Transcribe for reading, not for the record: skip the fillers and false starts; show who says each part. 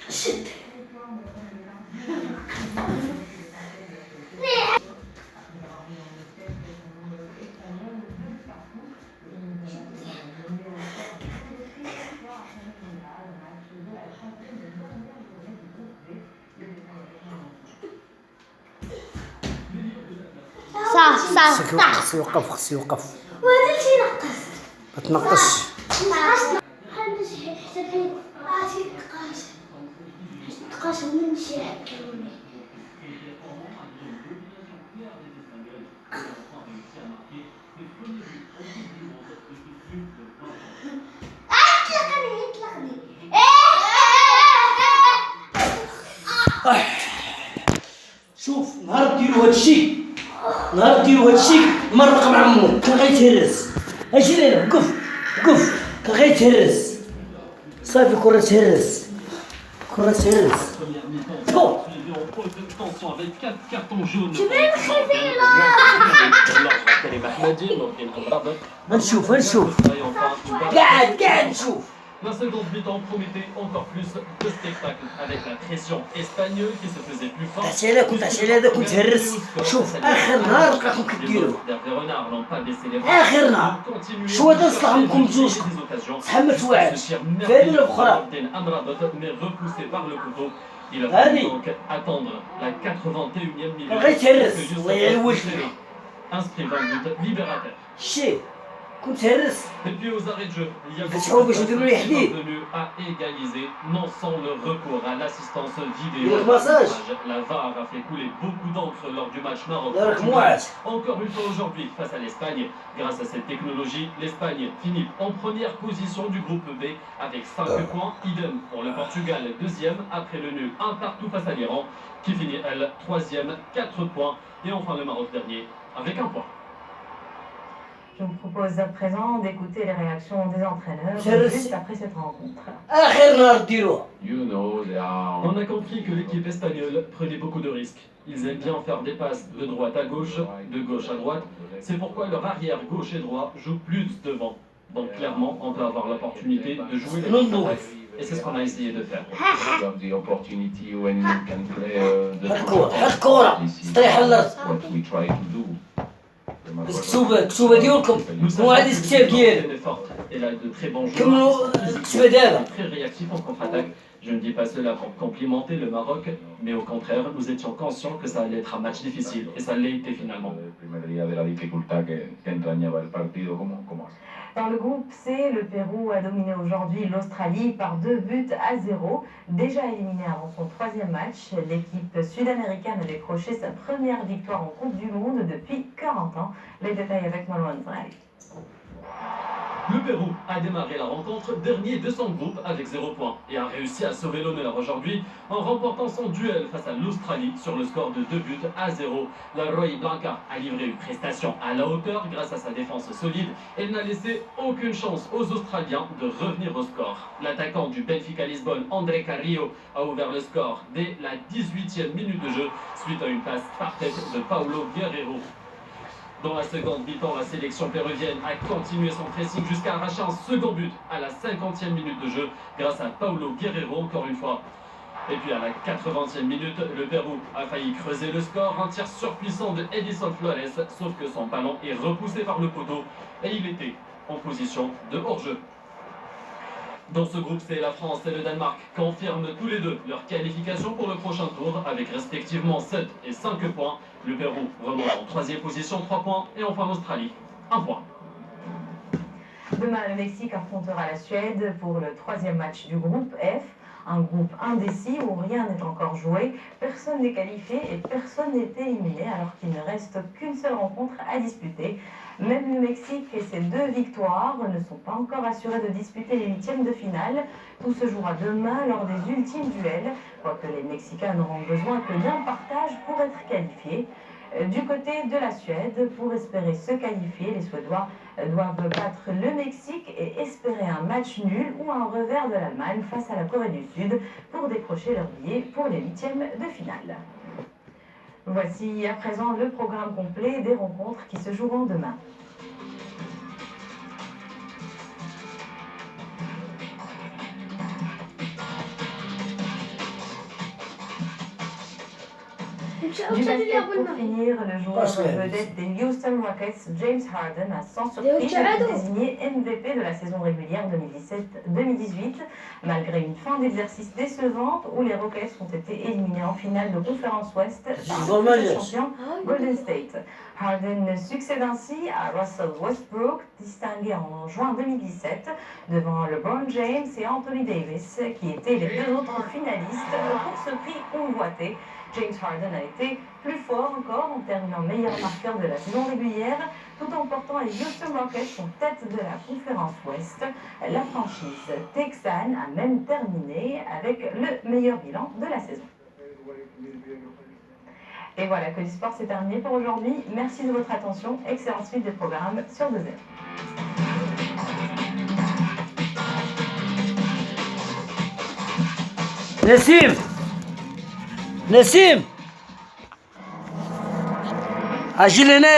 Speaker 1: شد.
Speaker 2: صح خصو يوقف
Speaker 1: وهذا شي نقص.
Speaker 2: ما تنقصش.
Speaker 1: نقاش من شي حكاوني.
Speaker 2: شوف نهار ديرو هادشي مرق مع عمو كان غيتهرس. اجي لينا وقف كان غيتهرس صافي. كرة تهرس جو. هنشوف قاعد نشوف.
Speaker 3: La seconde mi-temps promettait encore plus de spectacle avec la pression espagnole qui se faisait plus forte.
Speaker 2: كنت هرس. شوف اخر نهار لقاكم كديروا اخر نهار شو هذا صلاحكم بجوجكم تحملت واحد في هذه الاخرى.
Speaker 3: Il a fallu donc attendre la 81e minute
Speaker 2: الله يعوج
Speaker 3: inscrivant un but libérateur.
Speaker 2: شي كنت هرس.
Speaker 3: Et puis aux arrêts de jeu, il y a
Speaker 2: beaucoup de
Speaker 3: parvenu à égaliser, non sans le recours à l'assistance vidéo. La VAR a fait couler beaucoup d'encre lors du match Maroc. Encore une fois aujourd'hui, face à l'Espagne, grâce à cette technologie, l'Espagne finit en première position du groupe B avec 5 points, idem pour le Portugal, deuxième après le nul 1-1 face à l'Iran, qui finit elle troisième, 4 points, et enfin le Maroc dernier avec 1 point.
Speaker 4: Je vous propose à présent d'écouter les réactions des entraîneurs juste après cette rencontre.
Speaker 3: On a compris que l'équipe espagnole prenait beaucoup de risques. Ils aiment bien faire des passes de droite à gauche, de gauche à droite. C'est pourquoi leur arrière gauche et droit jouent plus devant. Donc clairement, on peut avoir l'opportunité de jouer les contre-attaques. Et c'est ce qu'on a essayé de faire.
Speaker 2: كتوبة ديالكم وهذه الكتاب ديالي كملوا الكتابة دابا.
Speaker 3: Très réactif en contre-attaque. Je ne dis pas cela pour complimenter le Maroc, mais au contraire, nous étions conscients que ça allait être un match difficile, et ça l'est été finalement.
Speaker 4: Dans le groupe C, le Pérou a dominé aujourd'hui l'Australie par 2-0. Déjà éliminé avant son 3e match, l'équipe sud-américaine a décroché sa première victoire en Coupe du Monde depuis 40 ans. Les détails avec Malouane Zrali.
Speaker 3: Le Pérou a démarré la rencontre dernier de son groupe avec 0 points et a réussi à sauver l'honneur aujourd'hui en remportant son duel face à l'Australie sur le score de 2-0. La Roy Blanca a livré une prestation à la hauteur grâce à sa défense solide. Elle n'a laissé aucune chance aux Australiens de revenir au score. L'attaquant du Benfica Lisbonne, André Carrillo, a ouvert le score dès la 18e minute de jeu suite à une passe parfaite de Paulo Guerrero. Dans la seconde mi-temps, la sélection péruvienne a continué son pressing jusqu'à arracher un second but à la 50e minute de jeu grâce à Paulo Guerrero encore une fois. Et puis à la 80e minute, le Pérou a failli creuser le score, un tir surpuissant de Edison Flores, sauf que son ballon est repoussé par le poteau et il était en position de hors-jeu. Dans ce groupe, c'est la France et le Danemark confirment tous les deux leur qualification pour le prochain tour avec respectivement 7 et 5 points. Le Pérou remonte en 3e position, 3 points, et enfin l'Australie, 1 point.
Speaker 4: Demain, le Mexique affrontera la Suède pour le 3e match du groupe F. Un groupe indécis où rien n'est encore joué, personne n'est qualifié et personne n'est éliminé alors qu'il ne reste qu'une seule rencontre à disputer. Même le Mexique et ses 2 victoires ne sont pas encore assurés de disputer les 8e de finale. Tout se jouera demain lors des ultimes duels, quoique les Mexicains n'auront besoin que d'un partage pour être qualifiés. Du côté de la Suède, pour espérer se qualifier, les Suédois doivent battre le Mexique et espérer un match nul ou un revers de l'Allemagne face à la Corée du Sud pour décrocher leur billet pour les 8e de finale. Voici à présent le programme complet des rencontres qui se joueront demain. Du basket pour finir, le joueur vedette des Houston Rockets, James Harden, a sans surprise été désigné MVP de la saison régulière 2017-2018, malgré une fin d'exercice décevante où les Rockets ont été éliminés en finale de conférence Ouest par le champion Golden State. Harden succède ainsi à Russell Westbrook, distingué en juin 2017, devant LeBron James et Anthony Davis, qui étaient les deux autres finalistes pour ce prix convoité. James Harden a été plus fort encore en terminant meilleur marqueur de la saison régulière, tout en portant les Houston Rockets en tête de la conférence Ouest. La franchise texane a même terminé avec le meilleur bilan de la saison. Et voilà, que du sport, c'est terminé pour aujourd'hui. Merci de votre attention. Excellente suite des programmes sur 2M.
Speaker 2: نسيم اجي لهنا